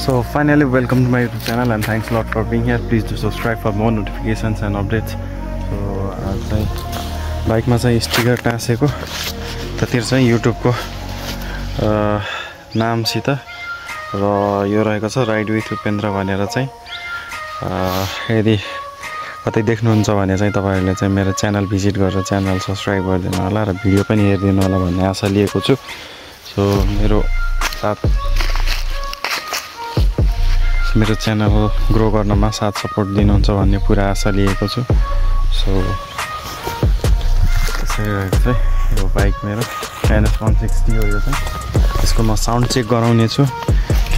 So finally, welcome to my YouTube channel and thanks a lot for being here. Please do subscribe for more notifications and updates. So bike ma चाहिँ sticker टाँसेको त्यतिर चाहिँ YouTube को नाम सित र यो रहेको छ राइड विथ उपेन्द्र भनेर चाहिँ यदि कतै देख्नुहुन्छ भने चाहिँ तपाईहरुले चाहिँ मेरो च्यानल भिजिट गरेर च्यानल सब्स्क्राइब गरिदिनु होला र भिडियो पनि हेरिदिनु होला भन्ने आशा लिएको छु। सो मेरो च्यानल ग्रो गर्नमा साथ सपोर्ट दिनुहुन्छ भन्ने पुरा आशा लिएको छु। सो त्यसै रहेको चाहिँ यो बाइक मेरो NS 160 हो। यो चाहिँ यसको म साउन्ड चेक गराउने छु।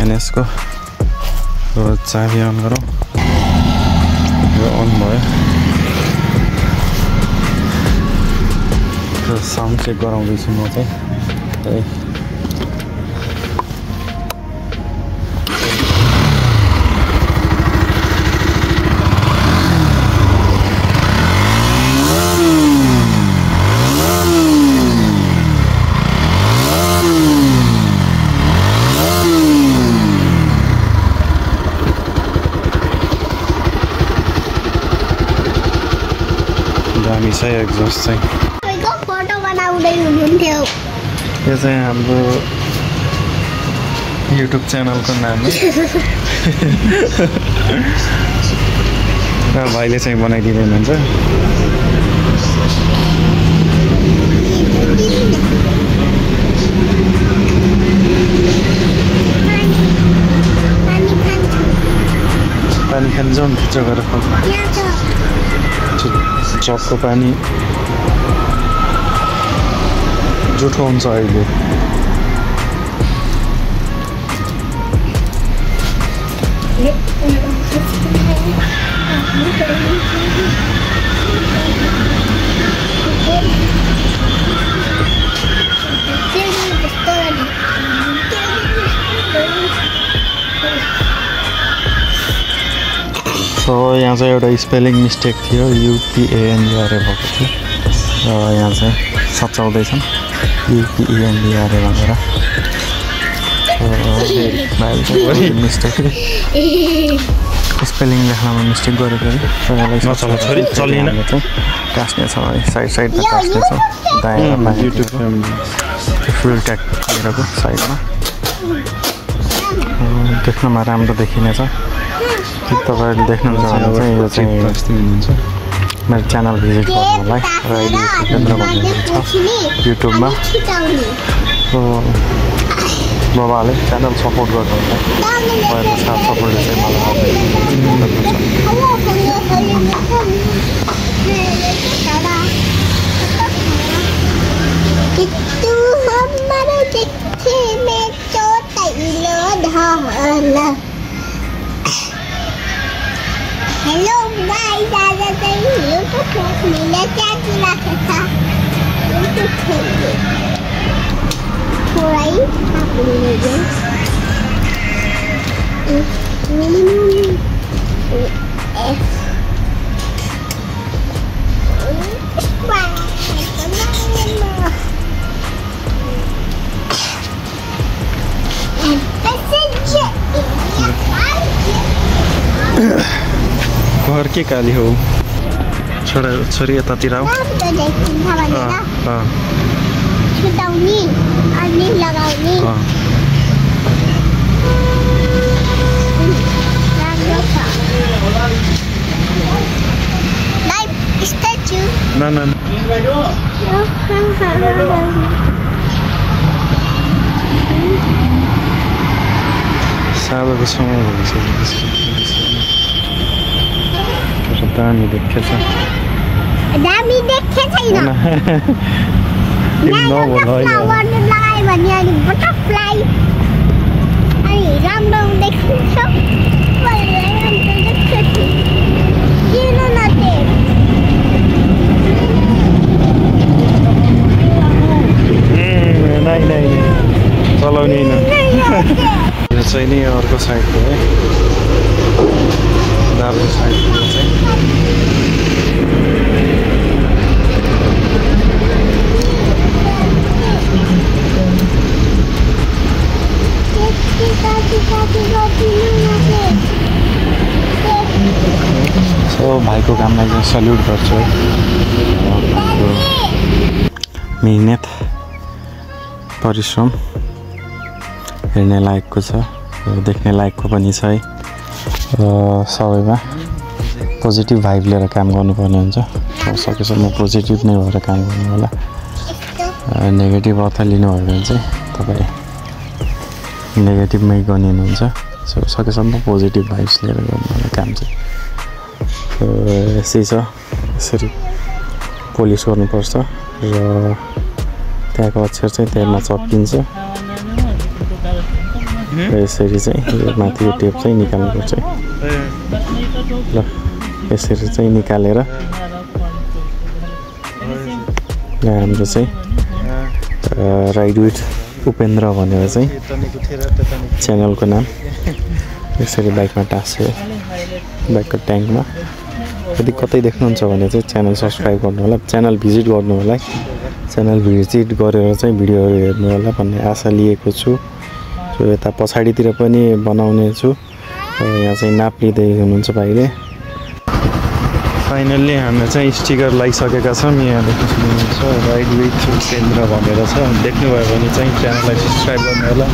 NS को चाबी अन गरौँ। यो अन भयो। त्यो साउन्ड चेक गराउँदैछु म चाहिँ। दामी छ एक्जस्ट चाहिँ। को फोटो बनाउँदै हुनुहुन्थ्यो। यो चाहिँ हाम्रो YouTube च्यानलको नाम हो। र भाइले चाहिँ बनाइदिनु हुन्छ। पानी खान जाउँ भित्र गएर चपको पानी जुठो हुन्छ अहिले। सो यहाँ चाहिँ एउटा स्पेलिङ मिस्टेक थियो, UPANDR भएको थियो र यहाँ चाहिँ सच्याउँदैछन् UPANDR भनेर। मिस्टेक स्पेलिङ लेख्नमा मिस्टेक गरेको चलिएन। काट्ने छ साइड साइडमा काट्ने छ दायाँमा फुल ट्याग गरेको साइडमा देख्नमा राम्रो देखिनेछ। तपाईहरुले देख्नुहुन्छ भने चाहिँ यो चाहिँ मेरो च्यानल भिजिट गर्नु होला र अहिले उपेन्द्र भन्ने छ युट्युबमा। सो बाबाले च्यानल सपोर्ट गर्नुहुन्छ। मेरो साथ सपोर्टले चाहिँ मलाई हेलो गाइस, आज चाहिँ YouTube खोल्ने च्यानल राखेको छ। YouTube खोल्ने थोरै आफूले घर के काली हो छोरी यतातिर आऊ। छुटाउने अनि लगाउने राम्रो छ। लाइभ स्ट्याचु न सालोको समय भइसक्यो। दामी देखेछ। दामी देखेछैन। लगायो भने अनि बटरफ्लाई अनि राम्रो देखिन्छ। किन नथे नै चलाउने होइन। यो चाहिँ नि अर्को साइडको है दार्जिलिङ साइडको चाहिँ सो भाइको कामलाई चाहिँ सल्युट गर्छु है। मेहनत परिश्रम हेर्ने लायकको छ, देख्ने लायकको पनि छ है। सबैमा पोजिटिभ भाइब लिएर काम गर्नुपर्ने हुन्छ। सकेसम्म पोजिटिभ नै भएर काम गर्नु होला। नेगेटिभ अर्थ लिनुभयो भने चाहिँ तपाईँ नेगेटिभमै गनिनुहुन्छ। सो सकेसम्म पोजिटिभ भाइब्स लिएर गर्नु होला काम चाहिँ। यसै छ, यसरी पोलिस गर्नुपर्छ र त्यहाँको अक्षर चाहिँ त्यहाँमा चप्किन्छ र यसरी चाहिँ यो माथि यो टेप चाहिँ निकाल्नुपर्छ ल। यसरी चाहिँ निकालेर हाम्रो चाहिँ राइड विथ उपेन्द्र भनेर चाहिँ च्यानलको नाम यसरी बाइकमा टाँस्यो, बाइकको ट्याङ्कमा। यदि कतै देख्नुहुन्छ भने चाहिँ च्यानल सब्सक्राइब गर्नु होला, च्यानल भिजिट गर्नु होला। च्यानल भिजिट गरेर चाहिँ भिडियोहरू हेर्नु होला भन्ने आशा लिएको छु। सो यता पछाडितिर पनि बनाउने छु। यहाँ चाहिँ नाप लिँदै हुनुहुन्छ भाइले। फाइनल्ली हामीले चाहिँ स्टिकर लगाइसकेका छौँ। यहाँ देख्न सक्नुहुन्छ राइड विथ उपेन्द्र भनेर छ। देख्नुभयो भने चाहिँ च्यानललाई सब्सक्राइब गर्नु होला।